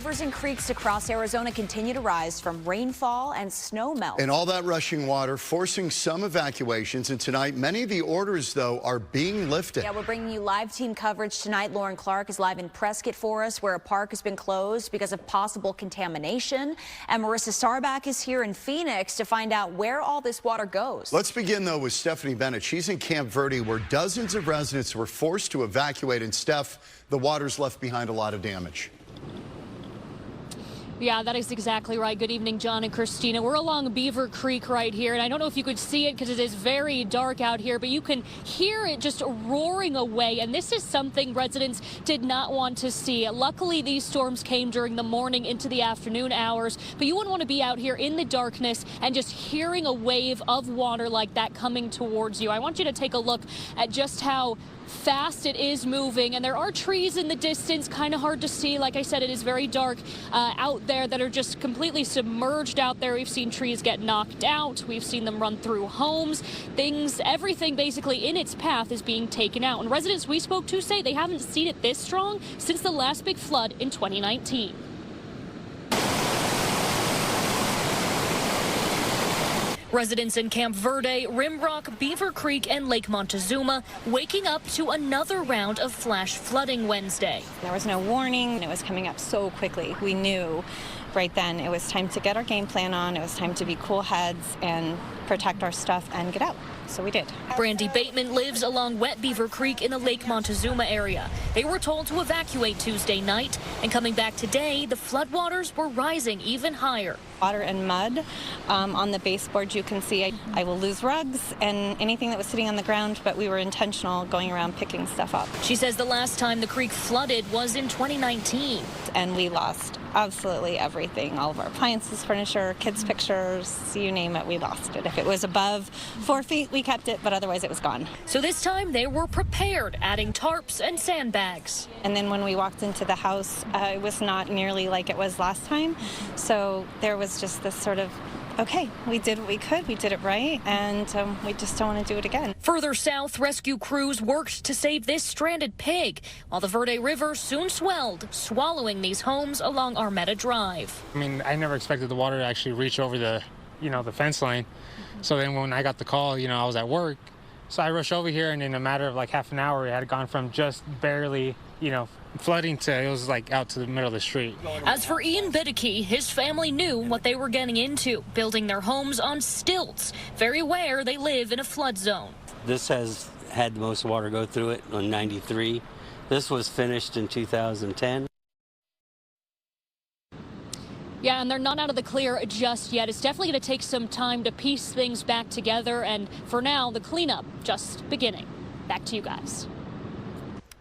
rivers and creeks across Arizona continue to rise from rainfall and snowmelt. And all that rushing water forcing some evacuations. And tonight, many of the orders, though, are being lifted. Yeah, we're bringing you live team coverage tonight. Lauren Clark is live in Prescott for us, where a park has been closed because of possible contamination. And Marissa Starback is here in Phoenix to find out where all this water goes. Let's begin, though, with Stephanie Bennett. She's in Camp Verde, where dozens of residents were forced to evacuate. And Steph, the water's left behind a lot of damage. Yeah, that is exactly right. Good evening, John and Christina. We're along Beaver Creek right here, and I don't know if you could see it because it is very dark out here, but you can hear it just roaring away, and this is something residents did not want to see. Luckily, these storms came during the morning into the afternoon hours, but you wouldn't want to be out here in the darkness and just hearing a wave of water like that coming towards you. I want you to take a look at just how fast it is moving, and there are trees in the distance, kind of hard to see. Like I said, it is very dark out there that are just completely submerged out there. We've seen trees get knocked out. We've seen them run through homes. Everything basically in its path is being taken out. And residents we spoke to say they haven't seen it this strong since the last big flood in 2019. Residents in Camp Verde, Rimrock, Beaver Creek, and Lake Montezuma waking up to another round of flash flooding Wednesday. There was no warning. It was coming up so quickly. We knew right then it was time to get our game plan on. It was time to be cool heads and protect our stuff and get out. So we did. Brandy Bateman lives along Wet Beaver Creek in the Lake Montezuma area. They were told to evacuate Tuesday night, and coming back today, the floodwaters were rising even higher. Water and mud on the baseboard, you can see I will lose rugs and anything that was sitting on the ground, but we were intentional going around picking stuff up. She says the last time the creek flooded was in 2019. And we lost absolutely everything, all of our appliances, furniture, kids' pictures, you name it, we lost it. If it was above 4 feet, we kept it, but otherwise it was gone. So this time they were prepared, adding tarps and sandbags. And then when we walked into the house, it was not nearly like it was last time. So there was just this sort of, okay, we did what we could, we did it right, and we just don't want to do it again. Further south, rescue crews worked to save this stranded pig, while the Verde River soon swelled, swallowing these homes along Armetta Drive. I mean, I never expected the water to actually reach over the fence line. So then when I got the call, I was at work. So I rushed over here, and in a matter of like half an hour, it had gone from just barely, flooding to it was like out to the middle of the street. As for Ian Biddeke, his family knew what they were getting into, building their homes on stilts, very aware they live in a flood zone. This has had the most water go through it on 93. This was finished in 2010. Yeah, and they're not out of the clear just yet. It's definitely going to take some time to piece things back together, and for now, the cleanup just beginning. Back to you guys.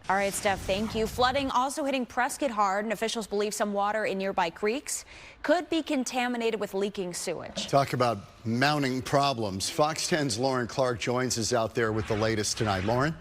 All right, Steph, thank you. Flooding also hitting Prescott hard, and officials believe some water in nearby creeks could be contaminated with leaking sewage. Talk about mounting problems. Fox 10's Lauren Clark joins us out there with the latest tonight. Lauren?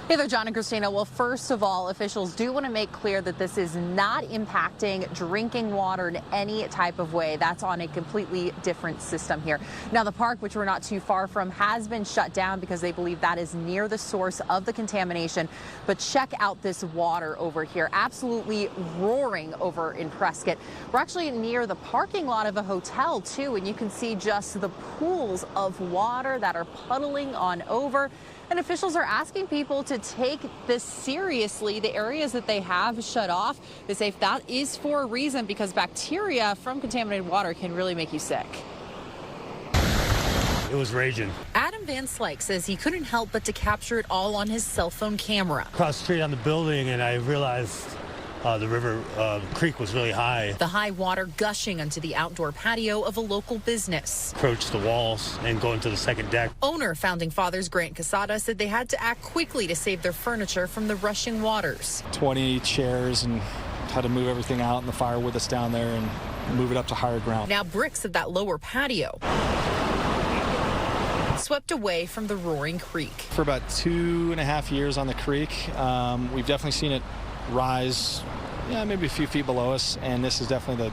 Hey there, John and Christina. Well, first of all, officials do want to make clear that this is not impacting drinking water in any type of way. That's on a completely different system here. Now, the park, which we're not too far from, has been shut down because they believe that is near the source of the contamination. But check out this water over here, absolutely roaring over in Prescott. We're actually near the parking lot of a hotel, too, and you can see just the pools of water that are puddling on over. And officials are asking people to take this seriously. The areas that they have shut off, they say that is for a reason, because bacteria from contaminated water can really make you sick. It was raging. Adam Van Slyke says he couldn't help but to capture it all on his cell phone camera. Across the street on the building, and I realized the river creek was really high. The high water gushing onto the outdoor patio of a local business. Approached the walls and go into the second deck. Owner Founding Fathers Grant Casada said they had to act quickly to save their furniture from the rushing waters. 20 chairs and had to move everything out and the firewood that's down there and move it up to higher ground. Now bricks of that lower patio swept away from the roaring creek. For about 2.5 years on the creek, we've definitely seen it rise, maybe a few feet below us, and this is definitely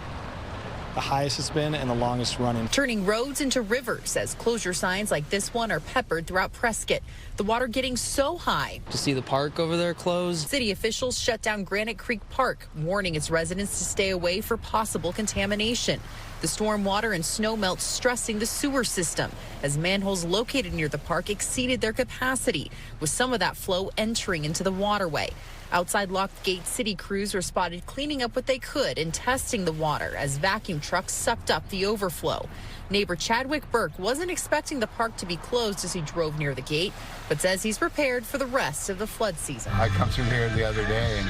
the highest it's been and the longest running. Turning roads into rivers as closure signs like this one are peppered throughout Prescott. The water getting so high. To see the park over there closed. City officials shut down Granite Creek Park, warning its residents to stay away for possible contamination. The storm water and snowmelt stressing the sewer system as manholes located near the park exceeded their capacity, with some of that flow entering into the waterway. Outside locked gate, city crews were spotted cleaning up what they could and testing the water as vacuum trucks sucked up the overflow. Neighbor Chadwick Burke wasn't expecting the park to be closed as he drove near the gate, but says he's prepared for the rest of the flood season. I come through here the other day, and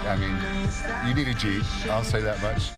I mean, you need a Jeep, I'll say that much.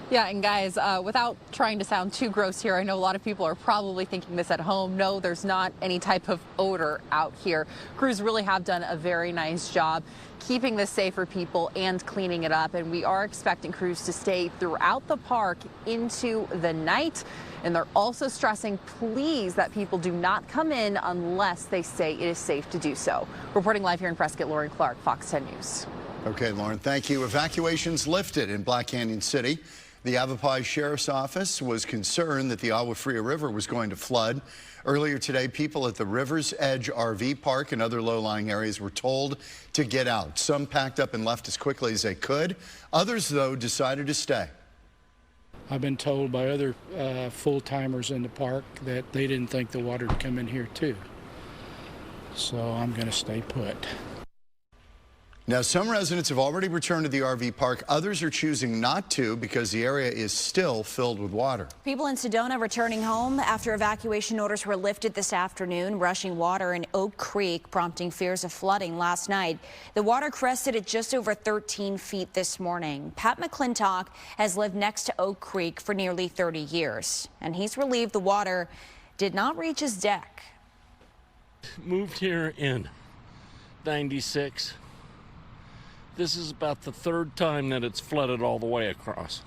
Yeah, and guys, without trying to sound too gross here, I know a lot of people are probably thinking this at home. No, there's not any type of odor out here. Crews really have done a very nice job keeping this safe for people and cleaning it up. And we are expecting crews to stay throughout the park into the night. And they're also stressing, please, that people do not come in unless they say it is safe to do so. Reporting live here in Prescott, Lauren Clark, Fox 10 News. Okay, Lauren, thank you. Evacuations lifted in Black Canyon City. The Yavapai Sheriff's Office was concerned that the Agua Fria River was going to flood. Earlier today, people at the River's Edge RV Park and other low-lying areas were told to get out. Some packed up and left as quickly as they could. Others, though, decided to stay. I've been told by other full-timers in the park that they didn't think the water would come in here, too. So I'm going to stay put. Now, some residents have already returned to the RV park. Others are choosing not to because the area is still filled with water. People in Sedona returning home after evacuation orders were lifted this afternoon. Rushing water in Oak Creek, prompting fears of flooding last night. The water crested at just over 13 feet this morning. Pat McClintock has lived next to Oak Creek for nearly 30 years, and he's relieved the water did not reach his deck. Moved here in '96. This is about the third time that it's flooded all the way across.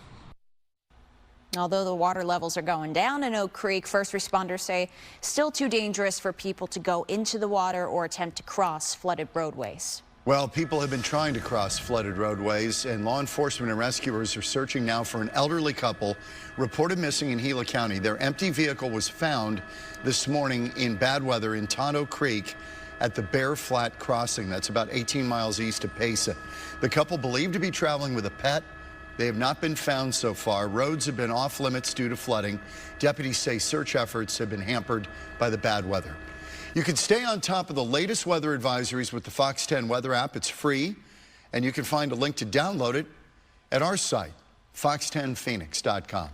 Although the water levels are going down in Oak Creek, first responders say still too dangerous for people to go into the water or attempt to cross flooded roadways. Well, people have been trying to cross flooded roadways, and law enforcement and rescuers are searching now for an elderly couple reported missing in Gila County. Their empty vehicle was found this morning in bad weather in Tonto Creek at the Bear Flat Crossing. That's about 18 miles east of Payson. The couple believed to be traveling with a pet. They have not been found so far. Roads have been off limits due to flooding. Deputies say search efforts have been hampered by the bad weather. You can stay on top of the latest weather advisories with the Fox 10 weather app. It's free, and you can find a link to download it at our site, fox10phoenix.com.